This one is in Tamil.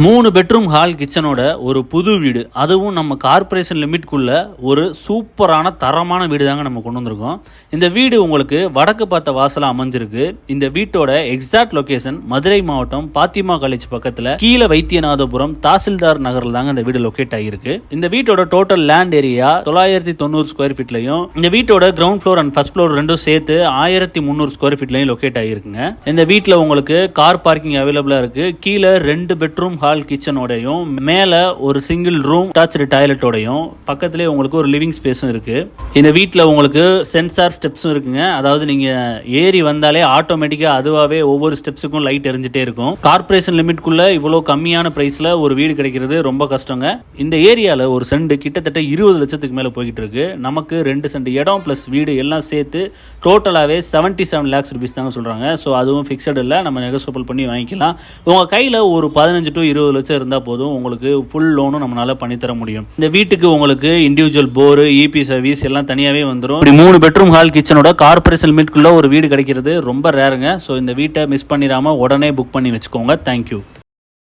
3 பெட்ரூம் ஹால் கிச்சனோட ஒரு புது வீடு, அதுவும் நம்ம கார்பரேஷன் லிமிட்குள்ள ஒரு சூப்பரான தரமான வீடு தாங்க நம்ம கொண்டு வந்திருக்கோம். இந்த வீடு உங்களுக்கு வடக்கு பார்த்த வாசலா அமைஞ்சிருக்கு. இந்த வீட்டோட எக்ஸாக்ட் லொகேஷன் மதுரை மாவட்டம் பாத்திமா காலேஜ் பக்கத்துல கீழ வைத்தியநாதபுரம் தாசில்தார் நகர்ல தாங்க இந்த வீடு லொகேட் ஆகிருக்கு. இந்த வீட்டோட டோட்டல் லேண்ட் ஏரியா 990 ஸ்கொயர் ஃபீட்லையும், இந்த வீட்டோட ground floor and first floor ரெண்டும் சேர்த்து 1300 ஸ்கொயர் ஃபீட்லையும் லொகேட் ஆகிருக்குங்க. இந்த வீட்டில் உங்களுக்கு கார் பார்க்கிங் அவைலபிளா இருக்கு. கீழே 2 பெட்ரூம் ஹால் கிச்சனோடையும், மேல ஒரு சிங்கிள் ரூம் அட்டாச்டு டாய்லெட்டோடையும், பக்கத்திலே உங்களுக்கு ஒரு லிவிங் ஸ்பேஸும் இருக்கு. இந்த வீட்டில் உங்களுக்கு சென்சார் ஸ்டெப்ஸும் இருக்குங்க. அதாவது நீங்க ஏறி வந்தாலே ஆட்டோமேட்டிக்கா அதுவாவே ஒவ்வொரு ஸ்டெப்ஸுக்கும் லைட் எரிஞ்சிட்டே இருக்கும். கார்பரேஷன் லிமிட்குள்ள இவ்வளவு கம்மியான பிரைஸ்ல ஒரு வீடு கிடைக்கிறது ரொம்ப கஷ்டங்க. இந்த ஏரியால ஒரு சென்ட் கிட்டத்தட்ட 20 லட்சத்துக்கு மேல போய்கிட்டு இருக்கு. நமக்கு 2 சென்ட் இடம் பிளஸ் வீடு எல்லாம் சேர்த்து டோட்டலாவே 77 lakhs rupees தாங்க சொல்றாங்க. ஸோ அதுவும் ஃபிக்ஸட் இல்லை, நம்ம நெகோசியபிள் பண்ணி வாங்கிக்கலாம். உங்க கையில ஒரு 15 to 20 லட்சம் இருந்தா போதும், உங்களுக்கு ஃபுல் லோனும் நம்மளால பண்ணி தர முடியும். இந்த வீட்டுக்கு உங்களுக்கு இண்டிவிஜுவல் போர், இபி சர்வீஸ் எல்லாம் தனியாவே வந்துடும். 3 பெட்ரூம் ஹால் கிச்சனோட கார்பரேஷன் லிமிட்குள்ள ஒரு வீடு கிடைக்கிறது ரொம்ப ரேருங்க. ஸோ இந்த வீட்டை மிஸ் பண்ணிடாம உடனே புக் பண்ணி வச்சுக்கோங்க. தேங்க்யூ.